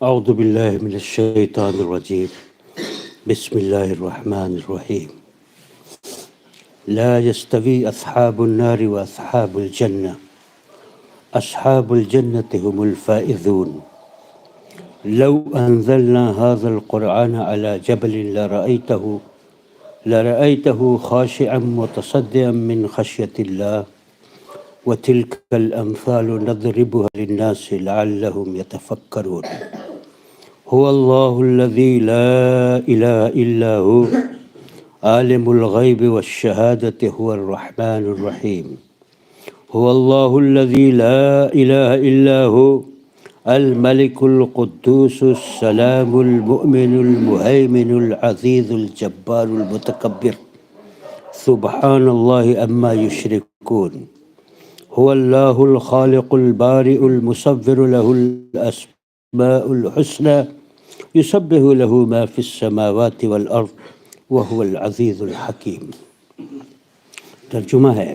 اعوذ باللہ من الشیطان الرجیم بسم اللہ الرحمن الرحیم لا يستوی اصحاب النار واصحاب الجنہ اصحاب الجنة هم الفائزون لو انزلنا هذا القرآن على جبل لرأيته خاشعا متصدعا من خشية الله وتلك الأمثال نضربها للناس لعلهم يتفكرون هو الله الذي لا إله إلا هو عالم الغيب والشهادة هو الرحمن الرحيم هو الله الذي لا إله إلا هو الملك القدوس السلام المؤمن المهيمن العزيز الجبار المتكبر سبحان الله عما يشركون هو الله الخالق البارئ المصور له الأسماء الحسنى يسبح له ما في السماوات والأرض وهو العزيز الحكيم۔ ترجمہ ہے،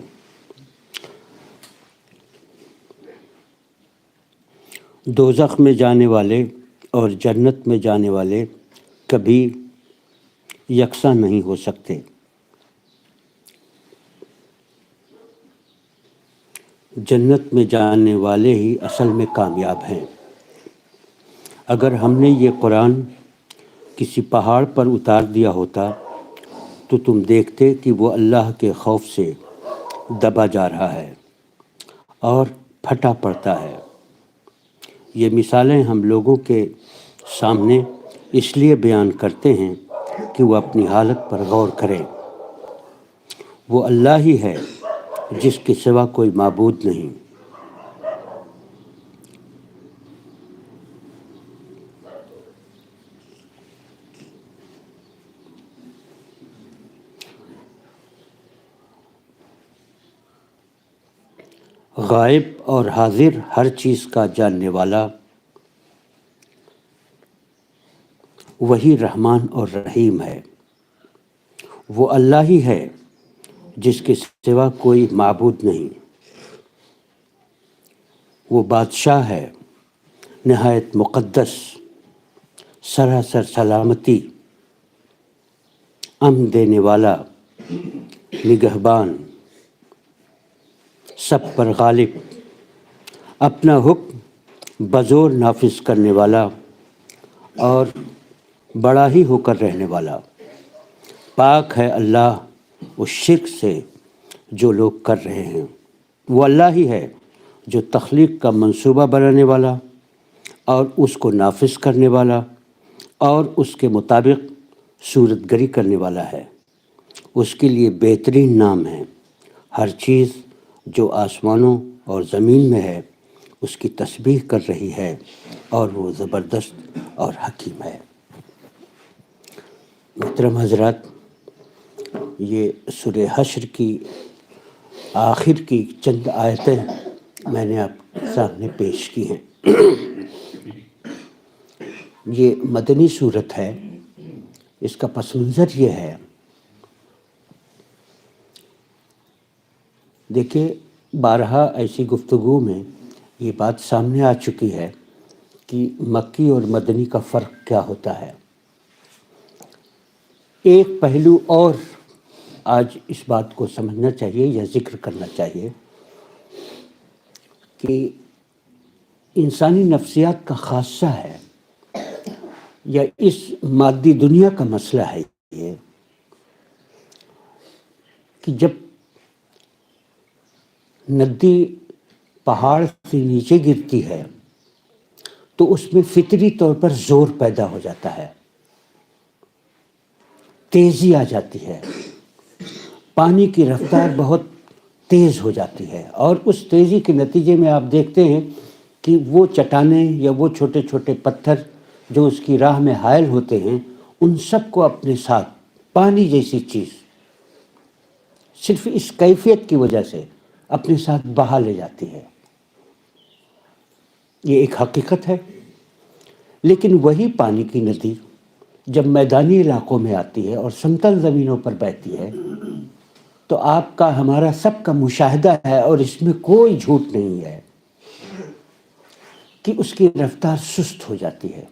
دوزخ میں جانے والے اور جنت میں جانے والے کبھی یکساں نہیں ہو سکتے۔ جنت میں جانے والے ہی اصل میں کامیاب ہیں۔ اگر ہم نے یہ قرآن کسی پہاڑ پر اتار دیا ہوتا تو تم دیکھتے کہ وہ اللہ کے خوف سے دبا جا رہا ہے اور پھٹا پڑتا ہے۔ یہ مثالیں ہم لوگوں کے سامنے اس لیے بیان کرتے ہیں کہ وہ اپنی حالت پر غور کریں۔ وہ اللہ ہی ہے جس کے سوا کوئی معبود نہیں۔ غائب اور حاضر ہر چیز کا جاننے والا وہی رحمان اور رحیم ہے۔ وہ اللہ ہی ہے جس کے سوا کوئی معبود نہیں۔ وہ بادشاہ ہے، نہایت مقدس، سراسر سلامتی، امن دینے والا، نگہبان، سب پر غالب، اپنا حکم بزور نافذ کرنے والا اور بڑا ہی ہو کر رہنے والا۔ پاک ہے اللہ اس شرک سے جو لوگ کر رہے ہیں۔ وہ اللہ ہی ہے جو تخلیق کا منصوبہ بنانے والا اور اس کو نافذ کرنے والا اور اس کے مطابق صورت گری کرنے والا ہے۔ اس کے لیے بہترین نام ہے۔ ہر چیز جو آسمانوں اور زمین میں ہے اس کی تسبیح کر رہی ہے اور وہ زبردست اور حکیم ہے۔ محترم حضرات، یہ سورہ حشر کی آخر کی چند آیتیں میں نے آپ کے سامنے پیش کی ہیں۔ یہ مدنی سورت ہے۔ اس کا پس منظر یہ ہے، دیکھیے بارہا ایسی گفتگو میں یہ بات سامنے آ چکی ہے کہ مکی اور مدنی کا فرق کیا ہوتا ہے۔ ایک پہلو اور آج اس بات کو سمجھنا چاہیے یا ذکر کرنا چاہیے کہ انسانی نفسیات کا خاصہ ہے یا اس مادی دنیا کا مسئلہ ہے یہ کہ جب ندی پہاڑ سے نیچے گرتی ہے تو اس میں فطری طور پر زور پیدا ہو جاتا ہے، تیزی آ جاتی ہے، پانی کی رفتار بہت تیز ہو جاتی ہے، اور اس تیزی کے نتیجے میں آپ دیکھتے ہیں کہ وہ چٹانیں یا وہ چھوٹے چھوٹے پتھر جو اس کی راہ میں حائل ہوتے ہیں ان سب کو اپنے ساتھ پانی جیسی چیز صرف اس کیفیت کی وجہ سے اپنے ساتھ بہا لے جاتی ہے۔ یہ ایک حقیقت ہے. لیکن وہی پانی کی ندی جب میدانی علاقوں میں آتی ہے اور سمتل زمینوں پر بہتی ہے تو آپ کا ہمارا سب کا مشاہدہ ہے، اور اس میں کوئی جھوٹ نہیں ہے، کہ اس کی رفتار سست ہو جاتی ہے،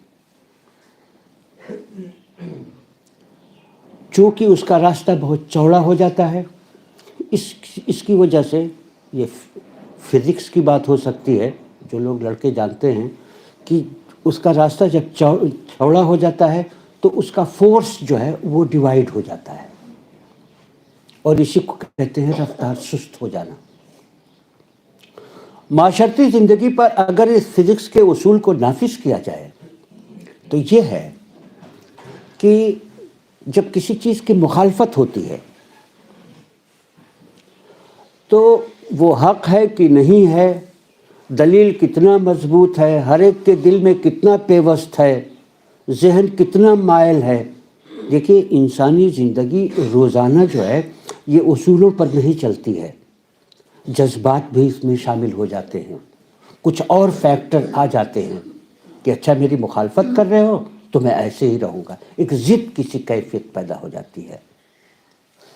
چونکہ اس کا راستہ بہت چوڑا ہو جاتا ہے. اس کی وجہ سے یہ فزکس کی بات ہو سکتی ہے، جو لوگ لڑکے جانتے ہیں کہ اس کا راستہ جب چوڑا ہو جاتا ہے تو اس کا فورس جو ہے وہ ڈیوائیڈ ہو جاتا ہے، اور اسی کو کہتے ہیں رفتار سست ہو جانا. معاشرتی زندگی پر اگر اس فزکس کے اصول کو نافذ کیا جائے تو یہ ہے کہ جب کسی چیز کی مخالفت ہوتی ہے تو وہ حق ہے کہ نہیں ہے، دلیل کتنا مضبوط ہے، ہر ایک کے دل میں کتنا پیوست ہے، ذہن کتنا مائل ہے. دیکھیے انسانی زندگی روزانہ جو ہے یہ اصولوں پر نہیں چلتی ہے، جذبات بھی اس میں شامل ہو جاتے ہیں، کچھ اور فیکٹر آ جاتے ہیں کہ اچھا میری مخالفت کر رہے ہو تو میں ایسے ہی رہوں گا. ایک ضد کی سی کیفیت پیدا ہو جاتی ہے.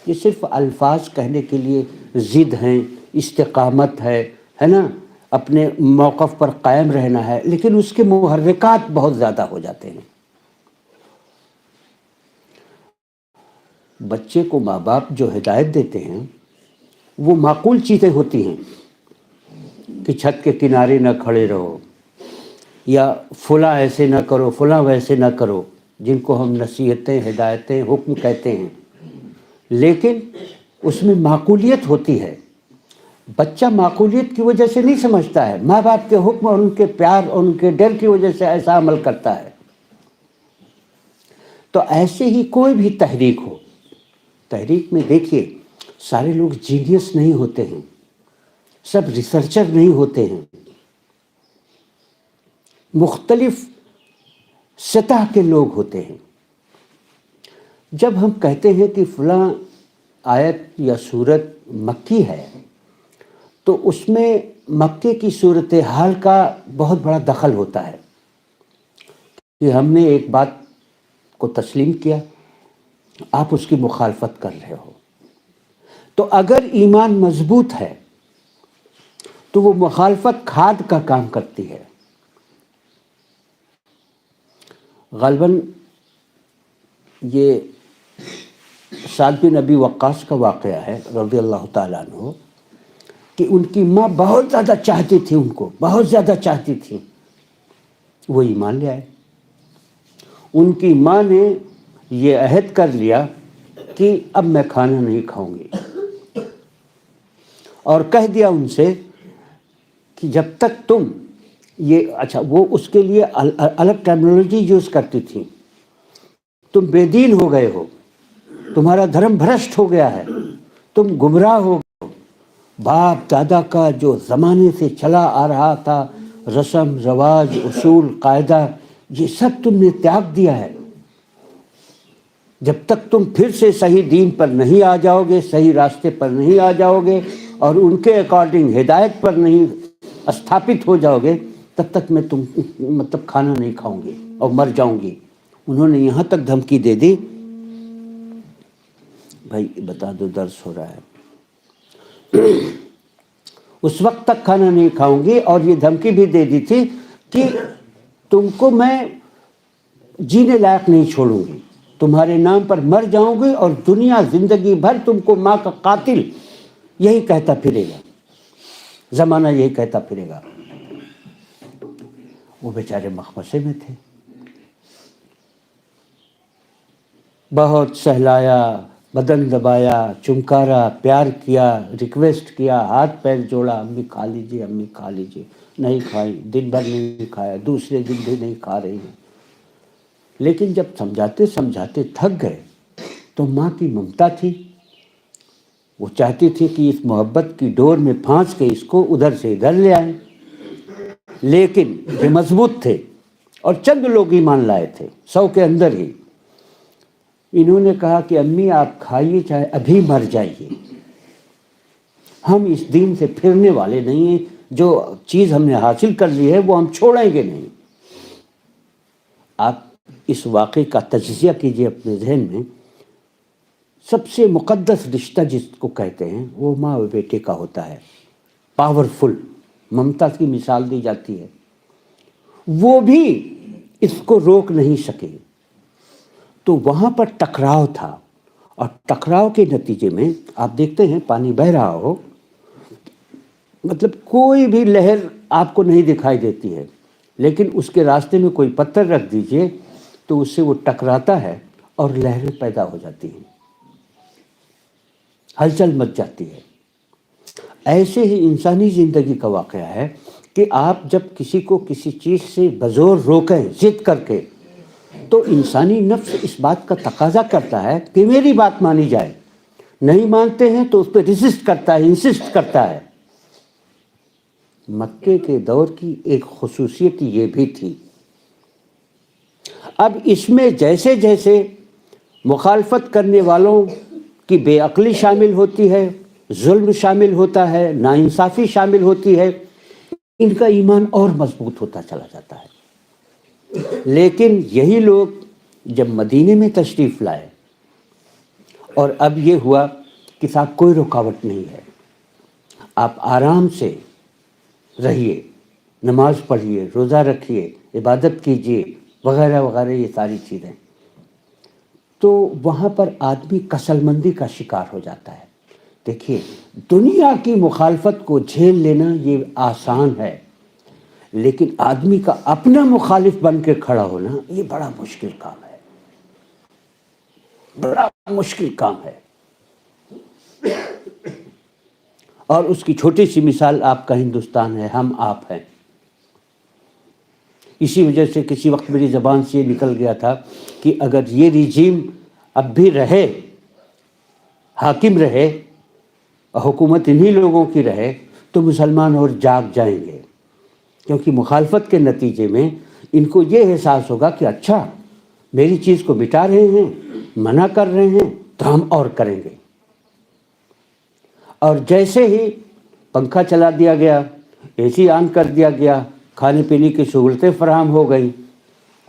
یہ صرف الفاظ کہنے کے لیے ضد ہیں، استقامت ہے نا، اپنے موقف پر قائم رہنا ہے، لیکن اس کے محرکات بہت زیادہ ہو جاتے ہیں. بچے کو ماں باپ جو ہدایت دیتے ہیں وہ معقول چیزیں ہوتی ہیں کہ چھت کے کنارے نہ کھڑے رہو، یا فلاں ایسے نہ کرو، فلاں ویسے نہ کرو، جن کو ہم نصیحتیں، ہدایتیں، حکم کہتے ہیں. لیکن اس میں معقولیت ہوتی ہے. بچہ معقولیت کی وجہ سے نہیں سمجھتا ہے، ماں باپ کے حکم اور ان کے پیار اور ان کے ڈر کی وجہ سے ایسا عمل کرتا ہے. تو ایسے ہی کوئی بھی تحریک ہو، تحریک میں دیکھیے سارے لوگ جینیس نہیں ہوتے ہیں، سب ریسرچر نہیں ہوتے ہیں، مختلف سطح کے لوگ ہوتے ہیں. جب ہم کہتے ہیں کہ فلاں آیت یا سورت مکی ہے تو اس میں مکے کی صورتحال کا بہت بڑا دخل ہوتا ہے کہ ہم نے ایک بات کو تسلیم کیا، آپ اس کی مخالفت کر رہے ہو. تو اگر ایمان مضبوط ہے تو وہ مخالفت کھاد کا کام کرتی ہے. غالباً یہ سعد بن ابی وقاص کا واقعہ ہے رضی اللہ تعالیٰ عنہ، کہ ان کی ماں بہت زیادہ چاہتی تھی، ان کو بہت زیادہ چاہتی تھی، وہ ایمان لے آئے. ان کی ماں نے یہ عہد کر لیا کہ اب میں کھانا نہیں کھاؤں گی، اور کہہ دیا ان سے کہ جب تک تم یہ اچھا وہ اس کے لیے الگ ٹرمنالوجی یوز کرتی تھی، تم بے دین ہو گئے ہو، تمہارا دھرم بھرشٹ ہو گیا ہے، تم گمراہ ہو گئے ہو. باپ دادا کا جو زمانے سے چلا آ رہا تھا رسم رواج اصول قاعدہ، یہ سب تم نے تیاگ دیا ہے. جب تک تم پھر سے صحیح دین پر نہیں آ جاؤ گے، صحیح راستے پر نہیں آ جاؤ گے اور ان کے اکارڈنگ ہدایت پر نہیں استھاپت ہو جاؤ گے، تب تک میں مطلب کھانا نہیں کھاؤں گی اور مر جاؤں گی. انہوں نے یہاں تک دھمکی دے دی، بھائی بتا دو درس ہو رہا ہے، اس وقت تک کھانا نہیں کھاؤں گی، اور یہ دھمکی بھی دے دی تھی کہ تم کو میں جینے لائق نہیں چھوڑوں گی، تمہارے نام پر مر جاؤں گی، اور دنیا زندگی بھر تم کو ماں کا قاتل یہی کہتا پھرے گا، زمانہ یہی کہتا پھرے گا. وہ بیچارے مخمصے میں تھے، بہت سہلایا، بدن دبایا، چمکارا، پیار کیا، ریکویسٹ کیا، ہاتھ پیر جوڑا، امی کھا لیجیے، امی کھا لیجیے. نہیں کھائی، دن بھر نہیں کھایا، دوسرے دن بھی نہیں کھا رہی ہیں. لیکن جب سمجھاتے سمجھاتے تھک گئے تو ماں کی ممتا تھی، وہ چاہتی تھی کہ اس محبت کی ڈور میں پھانس کے اس کو ادھر سے ادھر لے آئیں. لیکن یہ مضبوط تھے اور چند لوگ ایمان لائے تھے 100 کے اندر ہی. انہوں نے کہا کہ امی آپ کھائیے چاہے ابھی مر جائیے، ہم اس دین سے پھرنے والے نہیں ہیں. جو چیز ہم نے حاصل کر لی ہے وہ ہم چھوڑیں گے نہیں۔ آپ اس واقعے کا تجزیہ کیجئے اپنے ذہن میں۔ سب سے مقدس رشتہ جس کو کہتے ہیں وہ ماں و بیٹے کا ہوتا ہے، پاورفل، ممتا کی مثال دی جاتی ہے۔ وہ بھی اس کو روک نہیں سکے، تو وہاں پر ٹکراؤ تھا، اور ٹکراؤ کے نتیجے میں آپ دیکھتے ہیں پانی بہہ رہا ہو، مطلب کوئی بھی لہر آپ کو نہیں دکھائی دیتی ہے، لیکن اس کے راستے میں کوئی پتھر رکھ دیجئے تو اس سے وہ ٹکراتا ہے اور لہریں پیدا ہو جاتی ہیں، ہلچل مچ جاتی ہے۔ ایسے ہی انسانی زندگی کا واقعہ ہے کہ آپ جب کسی کو کسی چیز سے بزور روکیں ضد کر کے، تو انسانی نفس اس بات کا تقاضا کرتا ہے کہ میری بات مانی جائے۔ نہیں مانتے ہیں تو اس پہ ریزسٹ کرتا ہے، انسسٹ کرتا ہے۔ مکے کے دور کی ایک خصوصیت یہ بھی تھی۔ اب اس میں جیسے جیسے مخالفت کرنے والوں کی بے عقلی شامل ہوتی ہے، ظلم شامل ہوتا ہے، ناانصافی شامل ہوتی ہے، ان کا ایمان اور مضبوط ہوتا چلا جاتا ہے۔ لیکن یہی لوگ جب مدینے میں تشریف لائے اور اب یہ ہوا کہ صاحب کوئی رکاوٹ نہیں ہے، آپ آرام سے رہیے، نماز پڑھیے، روزہ رکھیے، عبادت کیجیے، وغیرہ وغیرہ، یہ ساری چیزیں، تو وہاں پر آدمی کسل مندی کا شکار ہو جاتا ہے۔ دیکھیے، دنیا کی مخالفت کو جھیل لینا یہ آسان ہے، لیکن آدمی کا اپنا مخالف بن کے کھڑا ہونا یہ بڑا مشکل کام ہے، بڑا مشکل کام ہے۔ اور اس کی چھوٹی سی مثال آپ کا ہندوستان ہے، ہم آپ ہیں۔ اسی وجہ سے کسی وقت میری زبان سے یہ نکل گیا تھا کہ اگر یہ رجیم اب بھی رہے، حاکم رہے، حکومت انہی لوگوں کی رہے، تو مسلمان اور جاگ جائیں گے، کیونکہ مخالفت کے نتیجے میں ان کو یہ احساس ہوگا کہ اچھا میری چیز کو مٹا رہے ہیں، منع کر رہے ہیں، تو ہم اور کریں گے۔ اور جیسے ہی پنکھا چلا دیا گیا، اے سی آن کر دیا گیا، کھانے پینے کی سہولتیں فراہم ہو گئیں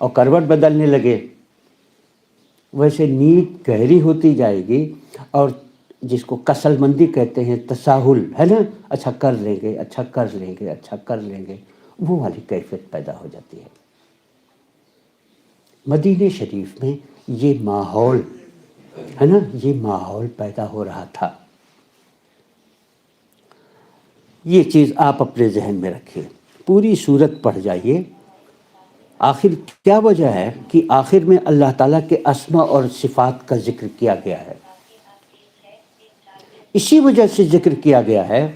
اور کروٹ بدلنے لگے، ویسے نیند گہری ہوتی جائے گی، اور جس کو کسل مندی کہتے ہیں، تساہل ہے نا، اچھا کر لیں گے، اچھا کر لیں گے، اچھا کر لیں گے، وہ والی کیفیت پیدا ہو جاتی ہے۔ مدینہ شریف میں یہ ماحول ہے نا، یہ ماحول پیدا ہو رہا تھا۔ یہ چیز آپ اپنے ذہن میں رکھیے، پوری سورت پڑھ جائیے۔ آخر کیا وجہ ہے کہ آخر میں اللہ تعالیٰ کے اسماء اور صفات کا ذکر کیا گیا ہے؟ اسی وجہ سے ذکر کیا گیا ہے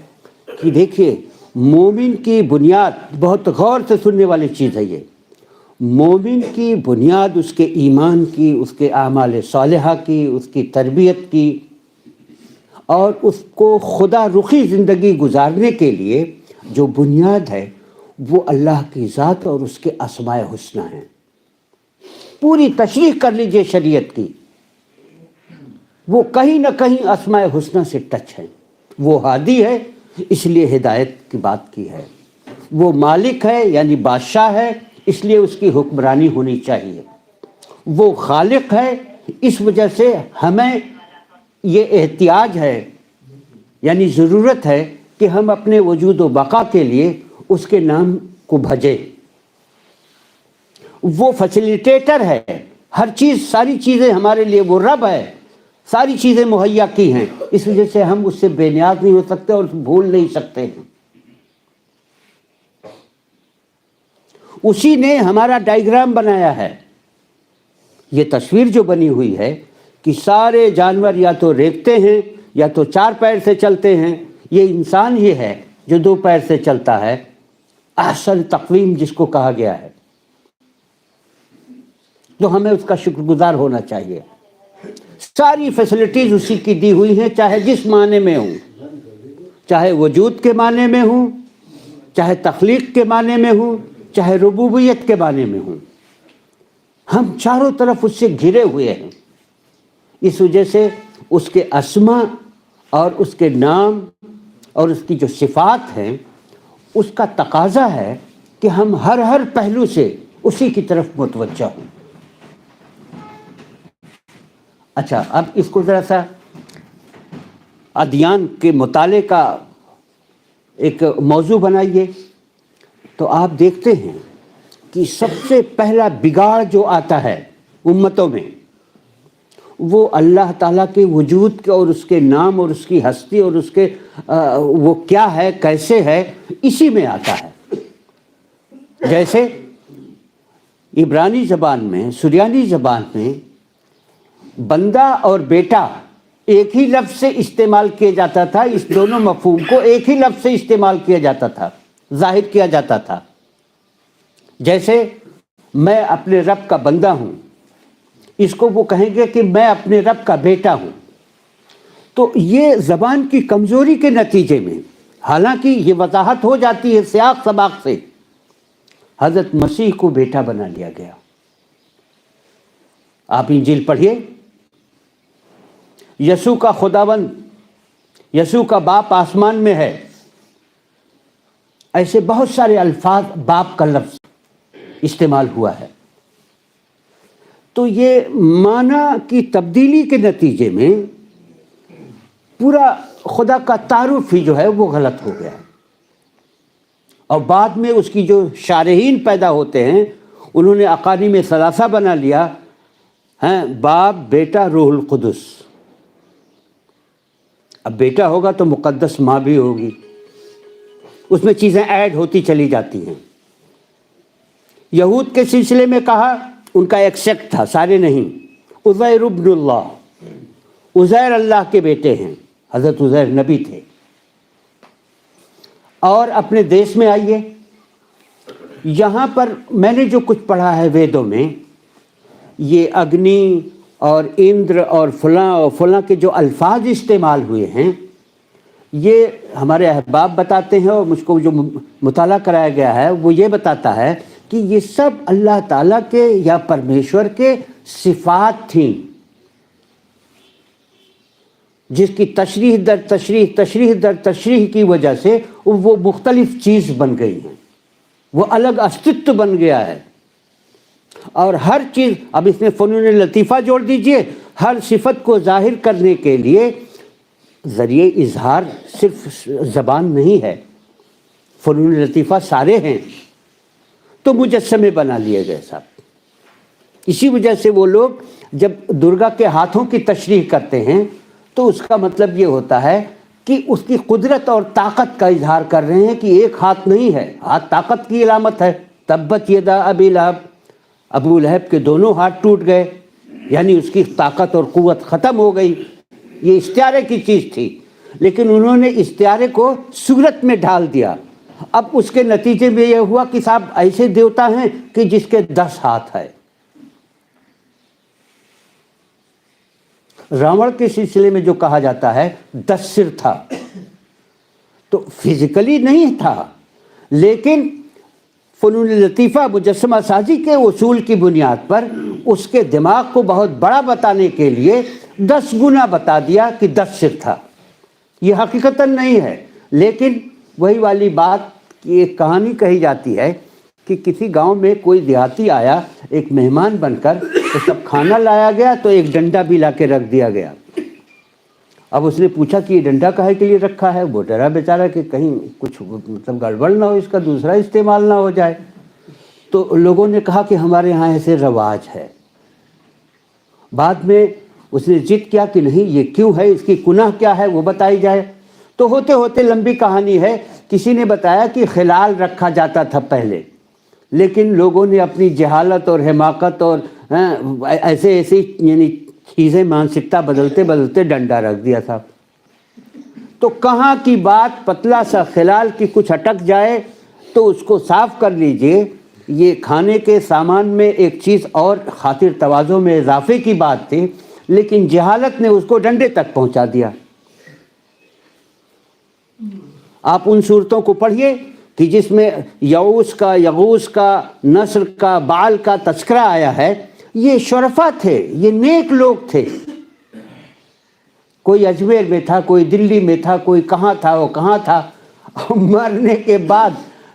کہ دیکھیے، مومن کی بنیاد، بہت غور سے سننے والی چیز ہے یہ، مومن کی بنیاد اس کے ایمان کی، اس کے اعمال صالحہ کی، اس کی تربیت کی، اور اس کو خدا رخی زندگی گزارنے کے لیے جو بنیاد ہے وہ اللہ کی ذات اور اس کے اسماء حسنہ ہیں۔ پوری تشریح کر لیجئے شریعت کی، وہ کہیں نہ کہیں اسماء حسنہ سے ٹچ ہے۔ وہ ہادی ہے، اس لیے ہدایت کی بات کی ہے۔ وہ مالک ہے یعنی بادشاہ ہے، اس لیے اس کی حکمرانی ہونی چاہیے۔ وہ خالق ہے، اس وجہ سے ہمیں یہ احتیاج ہے، یعنی ضرورت ہے کہ ہم اپنے وجود و بقا کے لیے اس کے نام کو بھجیں۔ وہ فیسیلیٹیٹر ہے، ہر چیز، ساری چیزیں ہمارے لیے، وہ رب ہے، ساری چیزیں مہیا کی ہیں، اس وجہ سے ہم اس سے بے نیاز نہیں ہو سکتے اور بھول نہیں سکتے ہیں۔ اسی نے ہمارا ڈائیگرام بنایا ہے۔ یہ تصویر جو بنی ہوئی ہے کہ سارے جانور یا تو ریگتے ہیں یا تو چار پیر سے چلتے ہیں، یہ انسان ہی ہے جو دو پیر سے چلتا ہے۔ احسن تقویم جس کو کہا گیا ہے، تو ہمیں اس کا شکر گزار ہونا چاہیے۔ ساری فیسلٹیز اسی کی دی ہوئی ہیں، چاہے جس معنی میں ہوں، چاہے وجود کے معنی میں ہوں، چاہے تخلیق کے معنی میں ہوں، چاہے ربوبیت کے معنی میں ہوں، ہم چاروں طرف اس سے گھرے ہوئے ہیں۔ اس وجہ سے اس کے اسماء اور اس کے نام اور اس کی جو صفات ہیں، اس کا تقاضا ہے کہ ہم ہر پہلو سے اسی کی طرف متوجہ ہوں۔ اچھا، اب اس کو ذرا سا ادیان کے مطالعے کا ایک موضوع بنائیے، تو آپ دیکھتے ہیں کہ سب سے پہلا بگاڑ جو آتا ہے امتوں میں، وہ اللہ تعالیٰ کے وجود کے اور اس کے نام اور اس کی ہستی اور اس کے وہ کیا ہے، کیسے ہے، اسی میں آتا ہے۔ جیسے عبرانی زبان میں، سریانی زبان میں بندہ اور بیٹا ایک ہی لفظ سے استعمال کیا جاتا تھا، اس دونوں مفہوم کو ایک ہی لفظ سے استعمال کیا جاتا تھا، ظاہر کیا جاتا تھا۔ جیسے میں اپنے رب کا بندہ ہوں، اس کو وہ کہیں گے کہ میں اپنے رب کا بیٹا ہوں۔ تو یہ زبان کی کمزوری کے نتیجے میں، حالانکہ یہ وضاحت ہو جاتی ہے سیاق سباق سے، حضرت مسیح کو بیٹا بنا لیا گیا۔ آپ انجیل پڑھیے، یسوع کا خداوند، یسوع کا باپ آسمان میں ہے، ایسے بہت سارے الفاظ باپ کا لفظ استعمال ہوا ہے۔ تو یہ معنی کی تبدیلی کے نتیجے میں پورا خدا کا تعارف ہی جو ہے وہ غلط ہو گیا، اور بعد میں اس کی جو شارحین پیدا ہوتے ہیں انہوں نے اقانیم ثلاثہ بنا لیا ہیں، باپ، بیٹا، روح القدس۔ اب بیٹا ہوگا تو مقدس ماں بھی ہوگی، اس میں چیزیں ایڈ ہوتی چلی جاتی ہیں۔ یہود کے سلسلے میں کہا، ان کا ایک سیکٹ تھا، سارے نہیں، عزیر ابن اللہ، عزیر اللہ کے بیٹے ہیں، حضرت عزیر نبی تھے۔ اور اپنے دیش میں آئیے، یہاں پر میں نے جو کچھ پڑھا ہے ویدوں میں، یہ اگنی اور اندر اور فلاں کے جو الفاظ استعمال ہوئے ہیں، یہ ہمارے احباب بتاتے ہیں، اور مجھ کو جو مطالعہ کرایا گیا ہے وہ یہ بتاتا ہے کہ یہ سب اللہ تعالیٰ کے یا پرمیشور کے صفات تھیں، جس کی تشریح در تشریح، تشریح در تشریح کی وجہ سے وہ مختلف چیز بن گئی ہیں، وہ الگ استتو بن گیا ہے۔ اور ہر چیز، اب اس میں فنون لطیفہ جوڑ دیجئے، ہر صفت کو ظاہر کرنے کے لیے ذریعہ اظہار صرف زبان نہیں ہے، فنون لطیفہ سارے ہیں، تو مجسمے بنا لیے گئے صاحب۔ اسی وجہ سے وہ لوگ جب درگا کے ہاتھوں کی تشریح کرتے ہیں تو اس کا مطلب یہ ہوتا ہے کہ اس کی قدرت اور طاقت کا اظہار کر رہے ہیں، کہ ایک ہاتھ نہیں ہے، ہاتھ طاقت کی علامت ہے۔ تبت یدا ابی لہب، ابو لہب کے دونوں ہاتھ ٹوٹ گئے، یعنی اس کی طاقت اور قوت ختم ہو گئی۔ یہ استعارے کی چیز تھی، لیکن انہوں نے استعارے کو صورت میں ڈھال دیا۔ اب اس کے نتیجے میں یہ ہوا کہ صاحب ایسے دیوتا ہیں کہ جس کے 10 ہاتھ ہے۔ راون کے سلسلے میں جو کہا جاتا ہے 10 سر تھا، تو فزیکلی نہیں تھا، لیکن فنون لطیفہ مجسمہ سازی کے اصول کی بنیاد پر اس کے دماغ کو بہت بڑا بتانے کے لیے 10 گنا بتا دیا کہ 10 سر تھا۔ یہ حقیقتاً نہیں ہے، لیکن وہی والی بات کی ایک کہانی کہی جاتی ہے کہ کسی گاؤں میں کوئی دیہاتی آیا ایک مہمان بن کر، تو سب کھانا لایا گیا تو ایک ڈنڈا بھی لا کے رکھ دیا گیا۔ اب اس نے پوچھا کہ یہ ڈنڈا کاہے کے لیے رکھا ہے؟ وہ ڈرا بیچارہ کہ کہیں کچھ مطلب گڑبڑ نہ ہو، اس کا دوسرا استعمال نہ ہو جائے۔ تو لوگوں نے کہا کہ ہمارے ہاں ایسے رواج ہے۔ بعد میں اس نے ضد کیا کہ نہیں، یہ کیوں ہے، اس کی گناہ کیا ہے وہ بتائی جائے۔ تو ہوتے ہوتے لمبی کہانی ہے، کسی نے بتایا کہ خلال رکھا جاتا تھا پہلے، لیکن لوگوں نے اپنی جہالت اور حماقت اور ایسے یعنی چیزیں مانسکتا بدلتے بدلتے ڈنڈا رکھ دیا تھا۔ تو کہاں کی بات پتلا سا خلال کی کچھ اٹک جائے تو اس کو صاف کر لیجئے۔ یہ کھانے کے سامان میں ایک چیز اور خاطر تواضع میں اضافے کی بات تھی، لیکن جہالت نے اس کو ڈنڈے تک پہنچا دیا۔ آپ ان صورتوں کو پڑھیے کہ جس میں یعوس کا، یغوس کا، نصر کا، بعل کا تذکرہ آیا ہے۔ یہ شرفا تھے، یہ نیک لوگ تھے۔ کوئی اجمیر میں تھا، کوئی دلی میں تھا، کوئی کہاں تھا، وہ کہاں تھا، مرنے کے بعد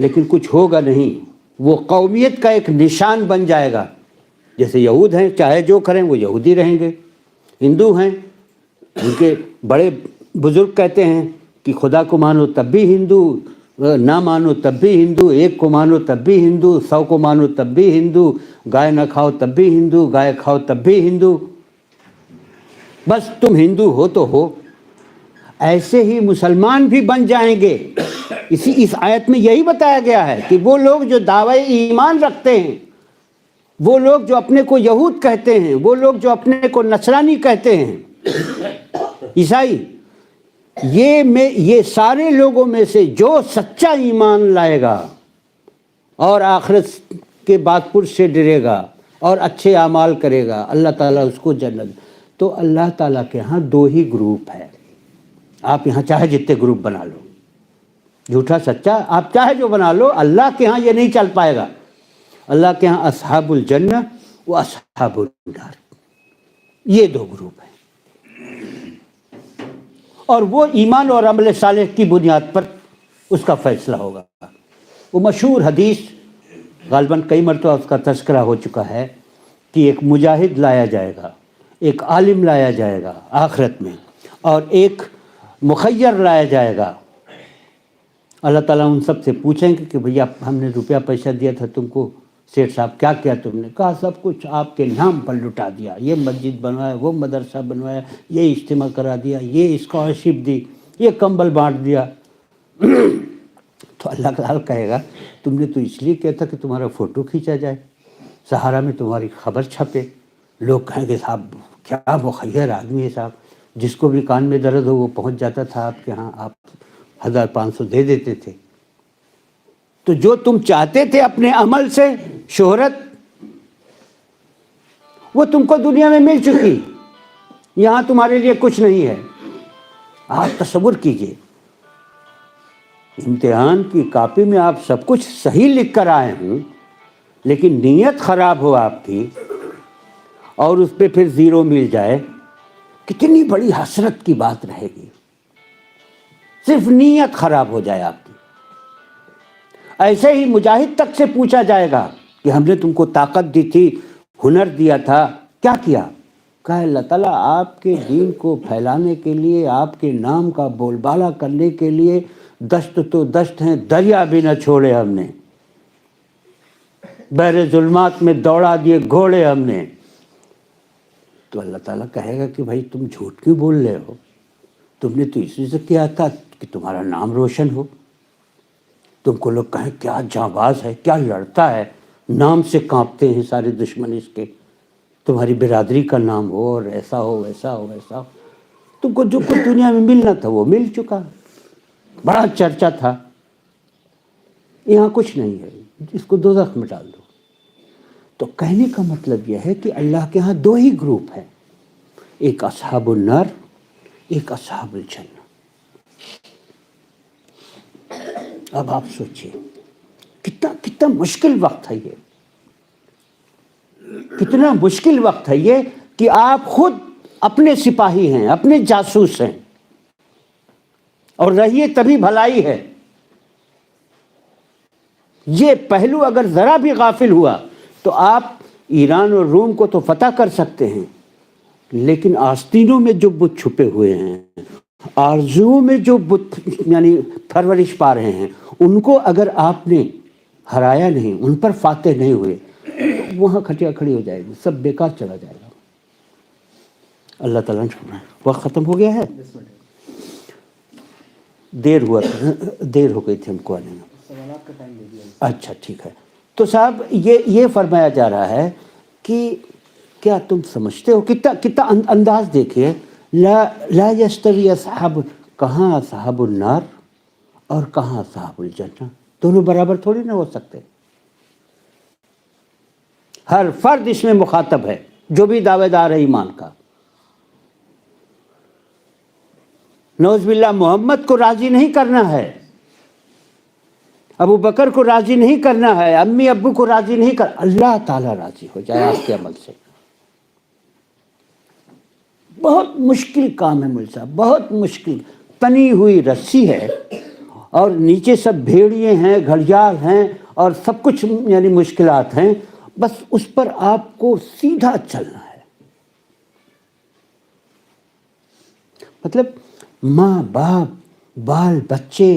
لیکن کچھ ہوگا نہیں، وہ قومیت کا ایک نشان بن جائے گا. جیسے یہود ہیں، چاہے جو کریں وہ یہودی رہیں گے. ہندو ہیں، ان کے بڑے بزرگ کہتے ہیں کہ خدا کو مانو تب بھی ہندو، نہ مانو تب بھی ہندو، ایک کو مانو تب بھی ہندو، 100 کو مانو تب بھی ہندو، گائے نہ کھاؤ تب بھی ہندو، گائے کھاؤ تب بھی ہندو. بس تم ہندو ہو تو ہو. ایسے ہی مسلمان بھی بن جائیں گے. اس آیت میں یہی بتایا گیا ہے کہ وہ لوگ جو دعوی ایمان رکھتے ہیں، وہ لوگ جو اپنے کو یہود کہتے ہیں، وہ لوگ جو اپنے کو نصرانی کہتے ہیں، عیسائی، یہ سارے لوگوں میں سے جو سچا ایمان لائے گا اور آخرت کے بعد پرس سے ڈرے گا اور اچھے اعمال کرے گا، اللہ تعالیٰ اس کو جنت. تو اللہ تعالیٰ کے ہاں 2 ہی گروپ ہے. آپ یہاں چاہے جتنے گروپ بنا لو، جھوٹا سچا آپ چاہے جو بنا لو، اللہ کے ہاں یہ نہیں چل پائے گا. اللہ کے ہاں اصحاب الجنہ و اصحاب النار، یہ 2 گروپ ہیں. اور وہ ایمان اور عمل صالح کی بنیاد پر اس کا فیصلہ ہوگا. وہ مشہور حدیث غالباً کئی مرتبہ اس کا تذکرہ ہو چکا ہے کہ ایک مجاہد لایا جائے گا، ایک عالم لایا جائے گا آخرت میں، اور ایک مخیر لایا جائے گا. اللہ تعالیٰ ان سب سے پوچھیں گے کہ بھیا ہم نے روپیہ پیسہ دیا تھا تم کو، سیٹھ صاحب کیا کیا تم نے؟ کہا سب کچھ آپ کے نام پر لٹا دیا، یہ مسجد بنوایا، وہ مدرسہ بنوایا، یہ اجتماع کرا دیا، یہ اسکالرشپ دی، یہ کمبل بانٹ دیا. تو اللہ تعالیٰ کہے گا تم نے تو اس لیے کیا تھا کہ تمہارا فوٹو کھینچا جائے، سہارا میں تمہاری خبر چھپے، لوگ کہیں گے صاحب کیا مخیر آدمی ہے صاحب، جس کو بھی کان میں درد ہو وہ پہنچ جاتا تھا آپ کے ہاں، آپ 1500 دے دیتے تھے. تو جو تم چاہتے تھے اپنے عمل سے شہرت، وہ تم کو دنیا میں مل چکی، یہاں تمہارے لیے کچھ نہیں ہے. آپ تصور کیجئے، امتحان کی کاپی میں آپ سب کچھ صحیح لکھ کر آئے ہوں، لیکن نیت خراب ہو آپ کی اور اس پہ پھر 0 مل جائے، کتنی بڑی حسرت کی بات رہے گی. صرف نیت خراب ہو جائے آپ کی. ایسے ہی مجاہد تک سے پوچھا جائے گا کہ ہم نے تم کو طاقت دی تھی، ہنر دیا تھا، کیا کیا؟ کہا اللہ تعالیٰ آپ کے دین کو پھیلانے کے لیے، آپ کے نام کا بول بالا کرنے کے لیے دشت تو دشت ہیں، دریا بھی نہ چھوڑے ہم نے، بحر ظلمات میں دوڑا دیے گھوڑے ہم نے. تو اللہ تعالیٰ کہے گا کہ بھائی تم جھوٹ کیوں بول رہے ہو؟ تم نے تو اسی سے کیا تھا کہ تمہارا نام روشن ہو، تم کو لوگ کہیں کیا جانباز ہے، کیا لڑتا ہے، نام سے کانپتے ہیں سارے دشمن اس کے، تمہاری برادری کا نام ہو اور ایسا ہو ویسا ہو ویسا ہو. تم کو جو کچھ دنیا میں ملنا تھا وہ مل چکا، بڑا چرچا تھا. یہاں کچھ نہیں ہے، اس کو دوزخ میں ڈال دو. تو کہنے کا مطلب یہ ہے کہ اللہ کے ہاں 2 ہی گروپ ہیں، ایک اصحاب النار، ایک اصحاب الجنہ. اب آپ سوچئے کتنا مشکل وقت ہے یہ، کتنا مشکل وقت ہے یہ کہ آپ خود اپنے سپاہی ہیں، اپنے جاسوس ہیں، اور رہیے تبھی بھلائی ہے. یہ پہلو اگر ذرا بھی غافل ہوا تو آپ ایران اور روم کو تو فتح کر سکتے ہیں، لیکن آستینوں میں جو بت چھپے ہوئے ہیں، آرزوؤں میں جو بت یعنی پرورش پا رہے ہیں، ان کو اگر آپ نے ہرایا نہیں، ان پر فاتح نہیں ہوئے، تو وہاں کھٹیا کھڑی ہو جائے گی، سب بیکار چلا جائے گا. اللہ تعالیٰ نے فرمایا. وقت ختم ہو گیا ہے، دیر ہو گئی تھی ہم کو آنے میں. اچھا ٹھیک ہے. تو صاحب یہ فرمایا جا رہا ہے کہ کیا تم سمجھتے ہو، کتنا انداز دیکھیے، لا یستوی اصحاب، کہاں اصحاب النار اور کہاں اصحاب الجنہ، دونوں برابر تھوڑی نہ ہو سکتے. ہر فرد اس میں مخاطب ہے جو بھی دعوے دار ہے ایمان کا. نعوذ باللہ محمد کو راضی نہیں کرنا ہے، ابو بکر کو راضی نہیں کرنا ہے، امی ابو کو راضی نہیں اللہ تعالیٰ راضی ہو جائے آپ کے عمل سے. بہت مشکل کام ہے مول صاحب، بہت مشکل. تنی ہوئی رسی ہے اور نیچے سب بھیڑیے ہیں, گھڑیال ہیں اور سب کچھ یعنی مشکلات ہیں, بس اس پر آپ کو سیدھا چلنا ہے. مطلب ماں باپ, بال بچے,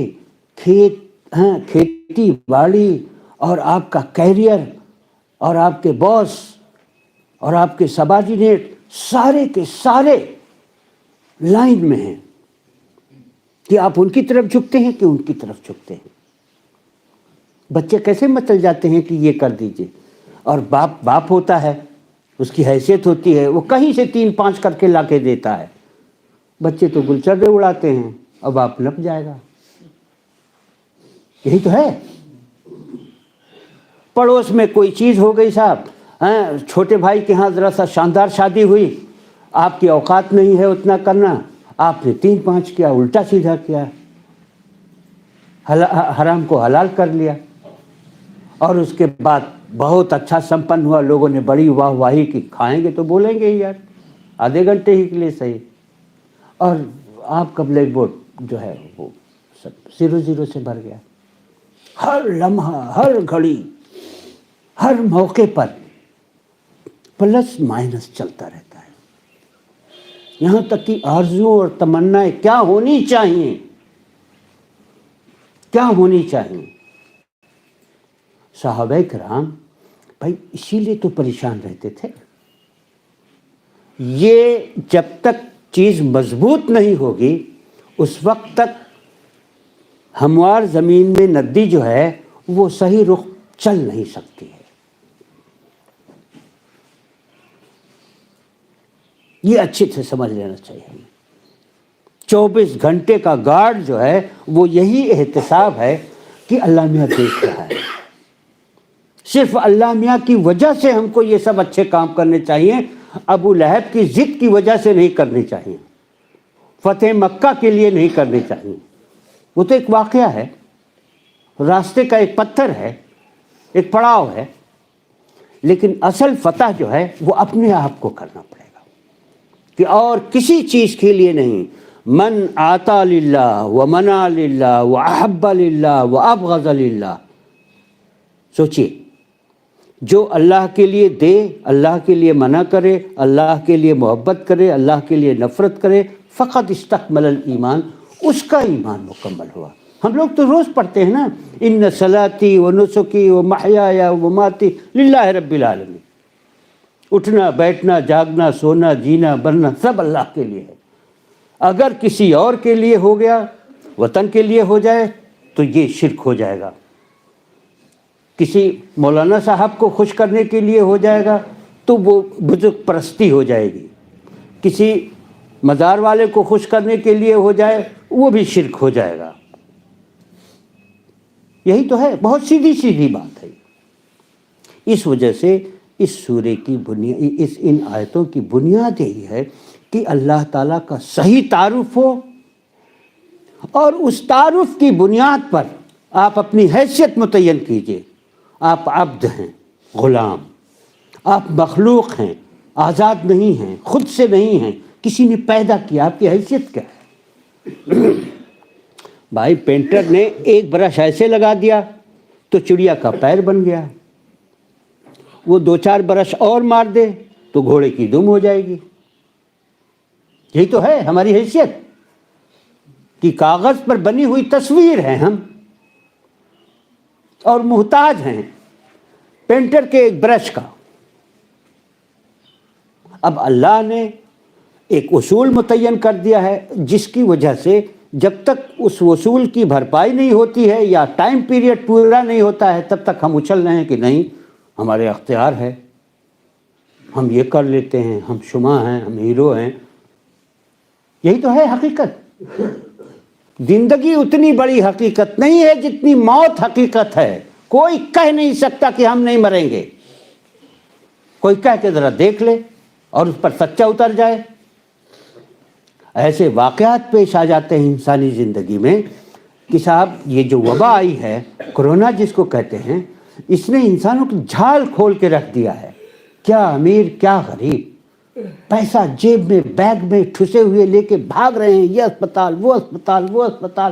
کھیت ہیں, کھیتی باڑی, اور آپ کا کیریئر, اور آپ کے باس, اور آپ کے سبارڈینیٹ, سارے کے سارے لائن میں ہیں کہ آپ ان کی طرف جھکتے ہیں کہ ان کی طرف جھکتے ہیں. بچے کیسے مچل جاتے ہیں کہ یہ کر دیجئے, اور باپ ہوتا ہے, اس کی حیثیت ہوتی ہے, وہ کہیں سے 3-5 کر کے لا کے دیتا ہے. بچے تو گلچرے اڑاتے ہیں اور باپ لپ جائے گا. یہی تو ہے. پڑوس میں کوئی چیز ہو گئی صاحب, چھوٹے بھائی کے ہاں ذرا سا شاندار شادی ہوئی, آپ کی اوقات نہیں ہے اتنا کرنا, آپ نے 3-5 کیا, الٹا سیدھا کیا, حرام کو حلال کر لیا, اور اس کے بعد بہت اچھا سمپن ہوا, لوگوں نے بڑی واہ واہی کی. کھائیں گے تو بولیں گے یار, آدھے گھنٹے ہی کے لیے صحیح, اور آپ کا بلیک بورڈ جو ہے وہ سب 0 سے بھر گیا. ہر لمحہ, ہر گھڑی, ہر موقع پر پلس مائنس چلتا رہتا ہے. یہاں تک کہ آرزو اور تمنائیں کیا ہونی چاہیے, کیا ہونی چاہیے. صحابہ کرام بھائی اسی لیے تو پریشان رہتے تھے. یہ جب تک چیز مضبوط نہیں ہوگی اس وقت تک ہموار زمین میں ندی جو ہے وہ صحیح رخ چل نہیں سکتی ہے. یہ اچھے سے سمجھ لینا چاہیے ہمیں. 24 گھنٹے کا گارڈ جو ہے وہ یہی احتساب ہے کہ اللہ میاں دیکھ رہا ہے. صرف اللہ میاں کی وجہ سے ہم کو یہ سب اچھے کام کرنے چاہیے, ابو لہب کی ضد کی وجہ سے نہیں کرنے چاہیے, فتح مکہ کے لیے نہیں کرنے چاہیے. وہ تو ایک واقعہ ہے, راستے کا ایک پتھر ہے, ایک پڑاؤ ہے, لیکن اصل فتح جو ہے وہ اپنے آپ کو کرنا پڑے گا, کہ اور کسی چیز کے لیے نہیں. من آتا للہ و منع للہ و احب للہ و ابغض للہ. سوچئے, جو اللہ کے لیے دے, اللہ کے لیے منع کرے, اللہ کے لیے محبت کرے, اللہ کے لیے نفرت کرے, فقط استکمل الایمان, اس کا ایمان مکمل ہوا. ہم لوگ تو روز پڑھتے ہیں نا, ان صلاتی و نسکی و محیای و مماتی للہ رب العالمین. اٹھنا بیٹھنا جاگنا سونا جینا مرنا سب اللہ کے لیے ہے. اگر کسی اور کے لیے ہو گیا, وطن کے لیے ہو جائے تو یہ شرک ہو جائے گا. کسی مولانا صاحب کو خوش کرنے کے لیے ہو جائے گا تو وہ بزرگ پرستی ہو جائے گی. کسی مزار والے کو خوش کرنے کے لیے ہو جائے وہ بھی شرک ہو جائے گا. یہی تو ہے, بہت سیدھی بات ہے. اس وجہ سے اس سورے کی بنیاد, ان آیتوں کی بنیاد یہی ہے کہ اللہ تعالیٰ کا صحیح تعارف ہو, اور اس تعارف کی بنیاد پر آپ اپنی حیثیت متعین کیجئے. آپ عبد ہیں, غلام, آپ مخلوق ہیں, آزاد نہیں ہیں, خود سے نہیں ہیں, کسی نے پیدا کیا. آپ کی حیثیت کیا ہے؟ بھائی پینٹر نے ایک برش ایسے لگا دیا تو چڑیا کا پیر بن گیا, وہ 2-4 برش اور مار دے تو گھوڑے کی دم ہو جائے گی. یہی تو ہے ہماری حیثیت, کہ کاغذ پر بنی ہوئی تصویر ہے ہم, اور محتاج ہیں پینٹر کے ایک برش کا. اب اللہ نے ایک اصول متعین کر دیا ہے جس کی وجہ سے جب تک اس اصول کی بھرپائی نہیں ہوتی ہے یا ٹائم پیریڈ پورا نہیں ہوتا ہے تب تک ہم اچھل رہے ہیں کہ نہیں ہمارے اختیار ہے, ہم یہ کر لیتے ہیں, ہم شمع ہیں, ہم ہیرو ہیں. یہی تو ہے حقیقت. زندگی اتنی بڑی حقیقت نہیں ہے جتنی موت حقیقت ہے. کوئی کہہ نہیں سکتا کہ ہم نہیں مریں گے. کوئی کہہ کے ذرا دیکھ لے اور اس پر سچا اتر جائے. ایسے واقعات پیش آ جاتے ہیں انسانی زندگی میں کہ صاحب یہ جو وبا آئی ہے, کرونا جس کو کہتے ہیں, اس نے انسانوں کی جھال کھول کے رکھ دیا ہے. کیا امیر کیا غریب, پیسہ جیب میں بیگ میں ٹھسے ہوئے لے کے بھاگ رہے ہیں, یہ اسپتال وہ اسپتال وہ اسپتال.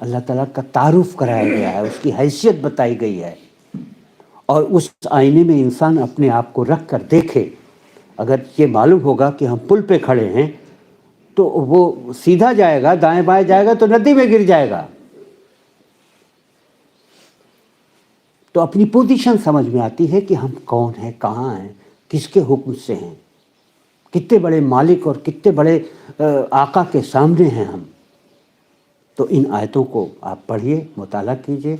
اللہ تعالیٰ کا تعارف کرایا گیا ہے، اس کی حیثیت بتائی گئی ہے، اور اس آئینے میں انسان اپنے آپ کو رکھ کر دیکھے. اگر یہ معلوم ہوگا کہ ہم پل پہ کھڑے ہیں تو وہ سیدھا جائے گا، دائیں بائیں جائے گا تو ندی میں گر جائے گا. تو اپنی پوزیشن سمجھ میں آتی ہے کہ ہم کون ہیں، کہاں ہیں، کس کے حکم سے ہیں، کتنے بڑے مالک اور کتنے بڑے آقا کے سامنے ہیں ہم. تو ان آیتوں کو آپ پڑھیے، مطالعہ کیجیے.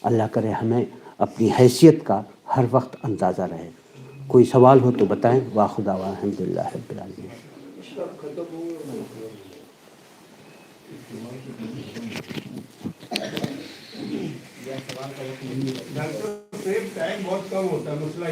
اللہ کرے ہمیں اپنی حیثیت کا ہر وقت اندازہ رہے. کوئی سوال ہو تو بتائیں. واخر دعوانا الحمد للہ رب العالمین. ٹائم بہت کم ہوتا ہے مسئلہ